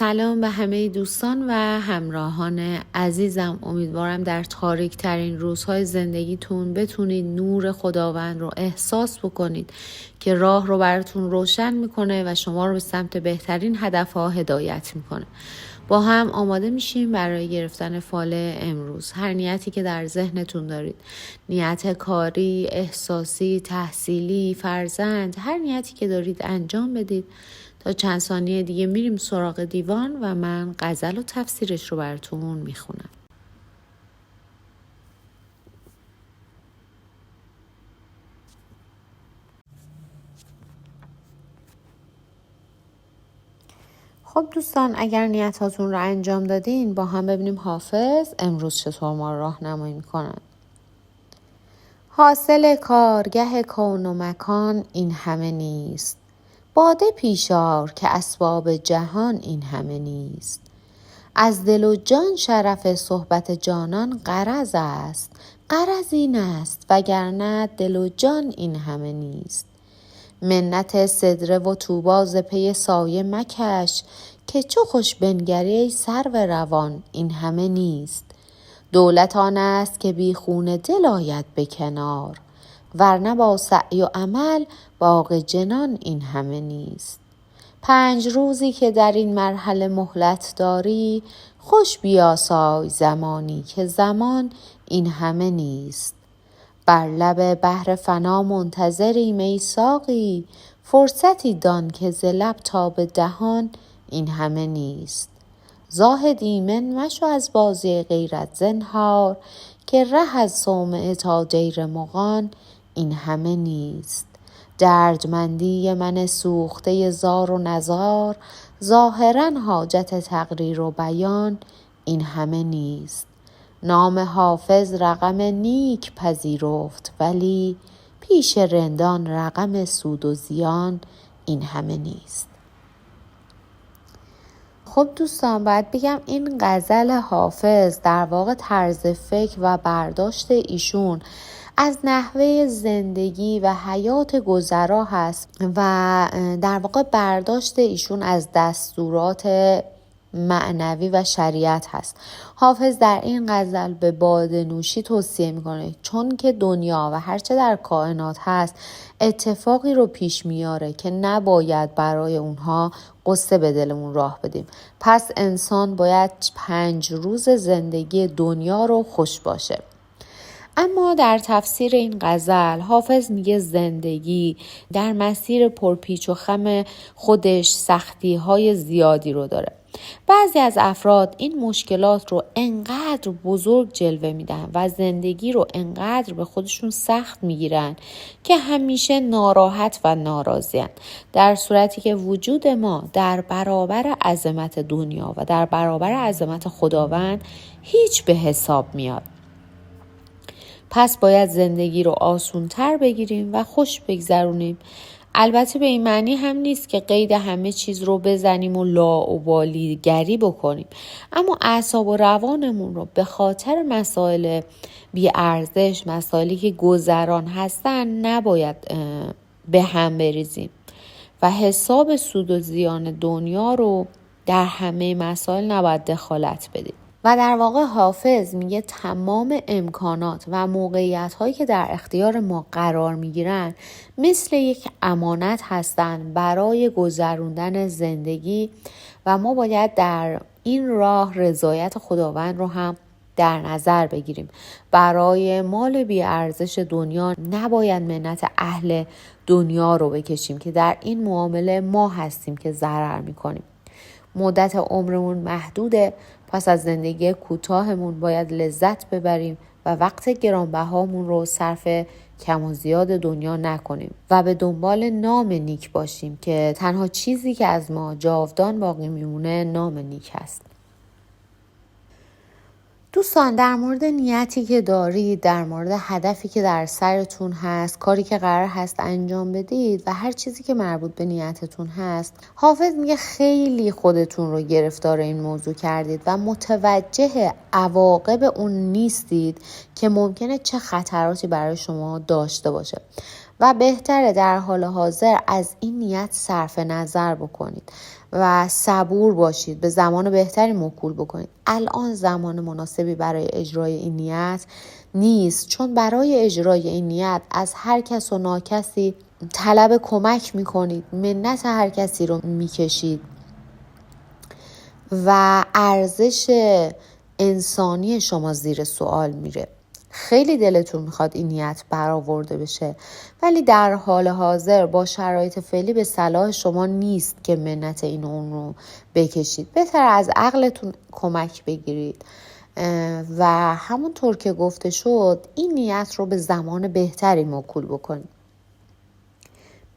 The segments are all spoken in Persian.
سلام به همه دوستان و همراهان عزیزم. امیدوارم در تاریک ترین روزهای زندگیتون بتونید نور خداوند رو احساس بکنید که راه رو براتون روشن میکنه و شما رو به سمت بهترین هدفها هدایت میکنه. با هم آماده میشیم برای گرفتن فال امروز. هر نیتی که در ذهنتون دارید، نیت کاری، احساسی، تحصیلی، فرزند، هر نیتی که دارید انجام بدید. تا چند ثانیه دیگه میریم سراغ دیوان و من غزل و تفسیرش رو براتون میخونم. خب دوستان، اگر نیتاتون رو انجام دادین با هم ببینیم حافظ امروز چطور ما راهنمایی میکنن. حاصل کارگه کون و مکان این همه نیست، باده پیشار که اسباب جهان این همه نیست. از دل و جان شرف صحبت جانان غرض است، غرض این است وگرنه دل و جان این همه نیست. منت سدره و طوبی ز پی سایه مکش، که چو خوش بنگری ای سرو روان این همه نیست. دولت آن است که بی خون دل آید به کنار، ورنه با سعی و عمل باغ جنان این همه نیست. 5 روزی که در این مرحله مهلت داری، خوش بیاسای زمانی که زمان این همه نیست. بر لب بحر فنا منتظریم ای ساقی، فرصتی دان که ز لب تا به دهان این همه نیست. زاهد ایمن مشو از بازی غیرت زنهار، که ره از صومعه تا دیر مغان این همه نیست. دردمندی من سوخته زار و نزار، ظاهرا حاجت تقریر و بیان این همه نیست. نام حافظ رقم نیک پذیرفت، ولی پیش رندان رقم سود و زیان این همه نیست. خب دوستان، باید بگم این غزل حافظ در واقع طرز فکر و برداشت ایشون از نحوه زندگی و حیات گذرا هست و در واقع برداشت ایشون از دستورات معنوی و شریعت هست. حافظ در این غزل به باده نوشی توصیه میکنه، چون که دنیا و هرچه در کائنات هست اتفاقی رو پیش میاره که نباید برای اونها قصه به دلمون راه بدیم. پس انسان باید 5 روز زندگی دنیا رو خوش باشه. اما در تفسیر این غزل حافظ میگه زندگی در مسیر پرپیچ و خم خودش سختی‌های زیادی رو داره. بعضی از افراد این مشکلات رو انقدر بزرگ جلوه میدن و زندگی رو انقدر به خودشون سخت میگیرن که همیشه ناراحت و ناراضی‌اند، در صورتی که وجود ما در برابر عظمت دنیا و در برابر عظمت خداوند هیچ به حساب میاد. پس باید زندگی رو آسون‌تر بگیریم و خوش بگذرونیم. البته به این معنی هم نیست که قید همه چیز رو بزنیم و لاابالی‌گری بکنیم، اما اعصاب و روانمون رو به خاطر مسائل بی‌ارزش، مسائلی که گذران هستن نباید به هم بریزیم و حساب سود و زیان دنیا رو در همه مسائل نباید دخالت بدیم. و در واقع حافظ میگه تمام امکانات و موقعیت هایی که در اختیار ما قرار میگیرن مثل یک امانت هستن برای گذروندن زندگی و ما باید در این راه رضایت خداوند رو هم در نظر بگیریم. برای مال بی ارزش دنیا نباید منت اهل دنیا رو بکشیم که در این معامله ما هستیم که ضرر میکنیم. مدت عمرمون محدوده، پس از زندگی کوتاهمون باید لذت ببریم و وقت گرانبهامون رو صرف کم و زیاد دنیا نکنیم و به دنبال نام نیک باشیم که تنها چیزی که از ما جاودان باقی میمونه نام نیک هست. دوستان، در مورد نیتی که دارید، در مورد هدفی که در سرتون هست، کاری که قرار هست انجام بدید و هر چیزی که مربوط به نیتتون هست، حافظ میگه خیلی خودتون رو گرفتار این موضوع کردید و متوجه عواقب اون نیستید که ممکنه چه خطراتی برای شما داشته باشه. و بهتره در حال حاضر از این نیت صرف نظر بکنید و صبور باشید، به زمان بهتری موکول بکنید. الان زمان مناسبی برای اجرای این نیت نیست، چون برای اجرای این نیت از هر کس و ناکسی طلب کمک میکنید، منت هر کسی رو میکشید و ارزش انسانی شما زیر سوال میره. خیلی دلتون میخواد این نیت برآورده بشه، ولی در حال حاضر با شرایط فعلی به صلاح شما نیست که منت این اون رو بکشید. بهتر از عقلتون کمک بگیرید و همونطور که گفته شد این نیت رو به زمان بهتری موکول بکنید.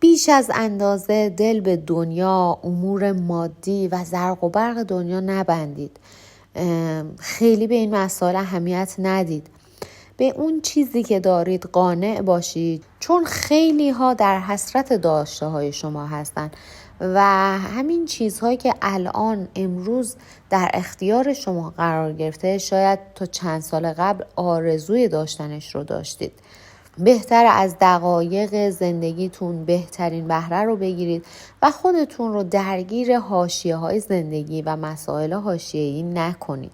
بیش از اندازه دل به دنیا، امور مادی و زرق و برق دنیا نبندید. خیلی به این مسائل اهمیت ندید. به اون چیزی که دارید قانع باشید، چون خیلی ها در حسرت داشته های شما هستن و همین چیزهایی که الان امروز در اختیار شما قرار گرفته شاید تا چند سال قبل آرزوی داشتنش رو داشتید. بهتر از دقایق زندگیتون بهترین بهره رو بگیرید و خودتون رو درگیر حاشیه‌های زندگی و مسائل حاشیه‌ای نکنید.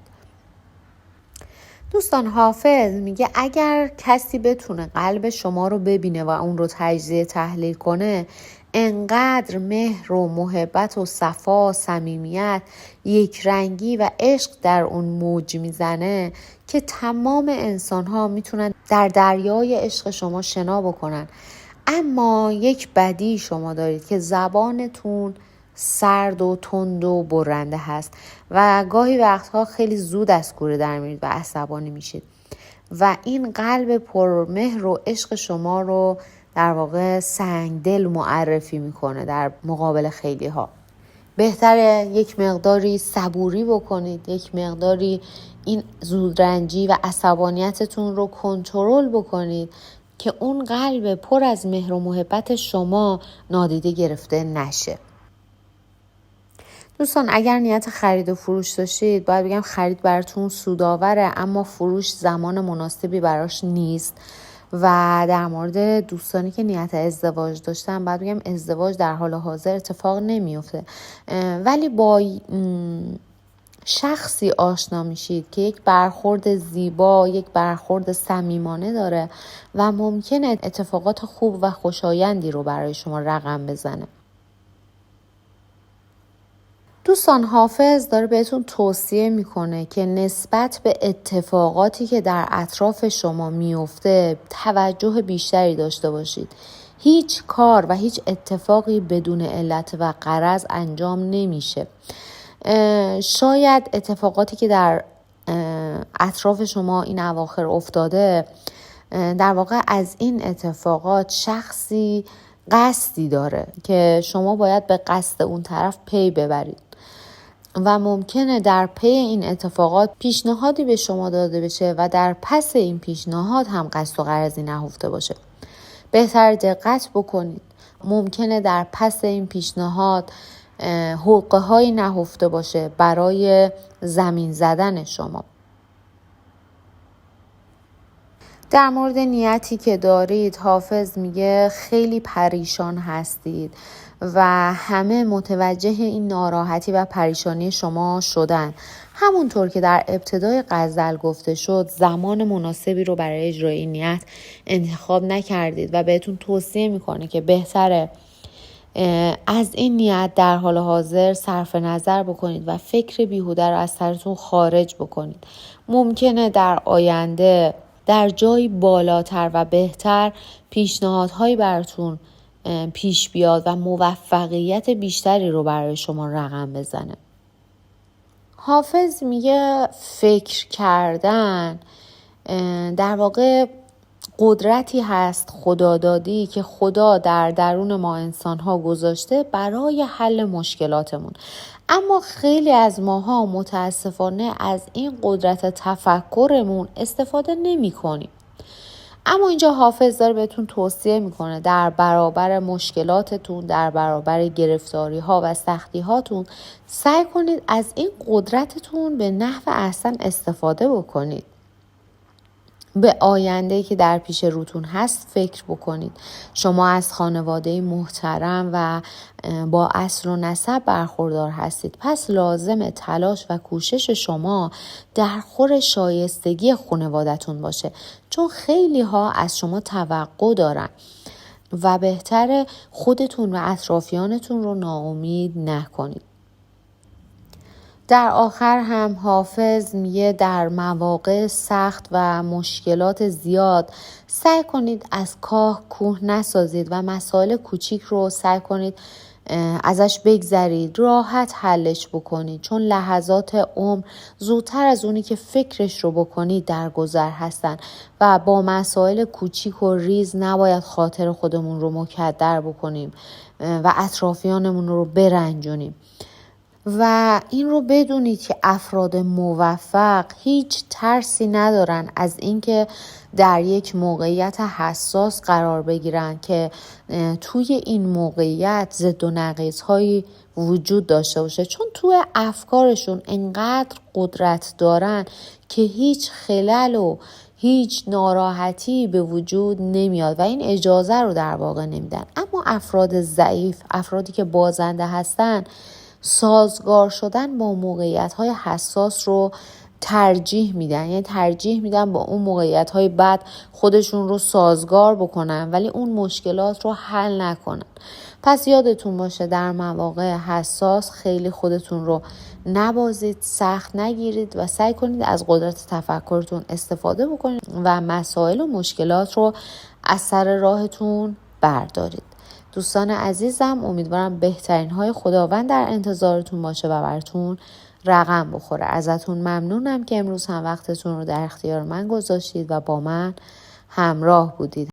دوستان، حافظ میگه اگر کسی بتونه قلب شما رو ببینه و اون رو تجزیه تحلیل کنه، انقدر مهر و محبت و صفا، صمیمیت، یک رنگی و عشق در اون موج میزنه که تمام انسان ها میتونن در دریای عشق شما شنا بکنن. اما یک بدی شما دارید که زبانتون سرد و تند و برنده هست و گاهی وقتها خیلی زود از کوره در میرید و عصبانی میشید و این قلب پرمهر و عشق شما رو در واقع سنگدل معرفی میکنه در مقابل خیلی ها. بهتره یک مقداری صبوری بکنید، یک مقداری این زودرنجی و عصبانیتتون رو کنترل بکنید که اون قلب پر از مهر و محبت شما نادیده گرفته نشه. دوستان، اگر نیت خرید و فروش داشتید، باید بگم خرید براتون سودآوره، اما فروش زمان مناسبی براش نیست. و در مورد دوستانی که نیت ازدواج داشتن، باید بگم ازدواج در حال حاضر اتفاق نمیفته، ولی با شخصی آشنا میشید که یک برخورد زیبا، یک برخورد صمیمانه داره و ممکنه اتفاقات خوب و خوشایندی رو برای شما رقم بزنه. دوستان، حافظ داره بهتون توصیه میکنه که نسبت به اتفاقاتی که در اطراف شما میفته توجه بیشتری داشته باشید. هیچ کار و هیچ اتفاقی بدون علت و غرض انجام نمیشه. شاید اتفاقاتی که در اطراف شما این اواخر افتاده، در واقع از این اتفاقات شخصی قصدی داره که شما باید به قصد اون طرف پی ببرید و ممکنه در پی این اتفاقات پیشنهادی به شما داده بشه و در پس این پیشنهاد هم قصد و غرضی نهفته باشه. بهتر دقت بکنید. ممکنه در پس این پیشنهاد حقه هایی نهفته باشه برای زمین زدن شما. در مورد نیتی که دارید، حافظ میگه خیلی پریشان هستید و همه متوجه این ناراحتی و پریشانی شما شدن. همونطور که در ابتدای غزل گفته شد، زمان مناسبی رو برای اجرای این نیت انتخاب نکردید و بهتون توصیه میکنه که بهتره از این نیت در حال حاضر صرف نظر بکنید و فکر بیهوده رو از سرتون خارج بکنید. ممکنه در آینده در جایی بالاتر و بهتر پیشنهادهایی براتون پیش بیاد و موفقیت بیشتری رو برای شما رقم بزنه. حافظ میگه فکر کردن در واقع قدرتی هست خدادادی که خدا در درون ما انسان‌ها گذاشته برای حل مشکلاتمون، اما خیلی از ماها متاسفانه از این قدرت تفکرمون استفاده نمی‌کنیم. اما اینجا حافظ داره بهتون توصیه میکنه در برابر مشکلاتتون، در برابر گرفتاری ها و سختی هاتون سعی کنید از این قدرتتون به نحو احسن استفاده بکنید. به آینده که در پیش روتون هست فکر بکنید. شما از خانواده محترم و با اصل و نسب برخوردار هستید، پس لازم تلاش و کوشش شما در خور شایستگی خانوادتون باشه، چون خیلی ها از شما توقع دارن و بهتره خودتون و اطرافیانتون رو ناامید نکنید. در آخر هم حافظ میگه در مواقع سخت و مشکلات زیاد سعی کنید از کاه کوه نسازید و مسائل کوچیک رو سعی کنید ازش بگذرید، راحت حلش بکنید، چون لحظات عمر زودتر از اونی که فکرش رو بکنید در گذر هستن و با مسائل کوچیک و ریز نباید خاطر خودمون رو مکدر بکنیم و اطرافیانمون رو برنجونیم. و این رو بدونید که افراد موفق هیچ ترسی ندارن از اینکه در یک موقعیت حساس قرار بگیرن که توی این موقعیت ضد و نقیض‌هایی وجود داشته باشه، چون توی افکارشون انقدر قدرت دارن که هیچ خلل و هیچ ناراحتی به وجود نمیاد و این اجازه رو در واقع نمیدن. اما افراد ضعیف، افرادی که بازنده هستن، سازگار شدن با موقعیت‌های حساس رو ترجیح میدن، یعنی ترجیح میدن با اون موقعیت‌های بد خودشون رو سازگار بکنن ولی اون مشکلات رو حل نکنن. پس یادتون باشه در مواقع حساس خیلی خودتون رو نبازید، سخت نگیرید و سعی کنید از قدرت تفکرتون استفاده بکنید و مسائل و مشکلات رو از سر راهتون بردارید. دوستان عزیزم، امیدوارم بهترین های خداوند در انتظارتون باشه و براتون رقم بخوره. ازتون ممنونم که امروز هم وقتتون رو در اختیار من گذاشتید و با من همراه بودید.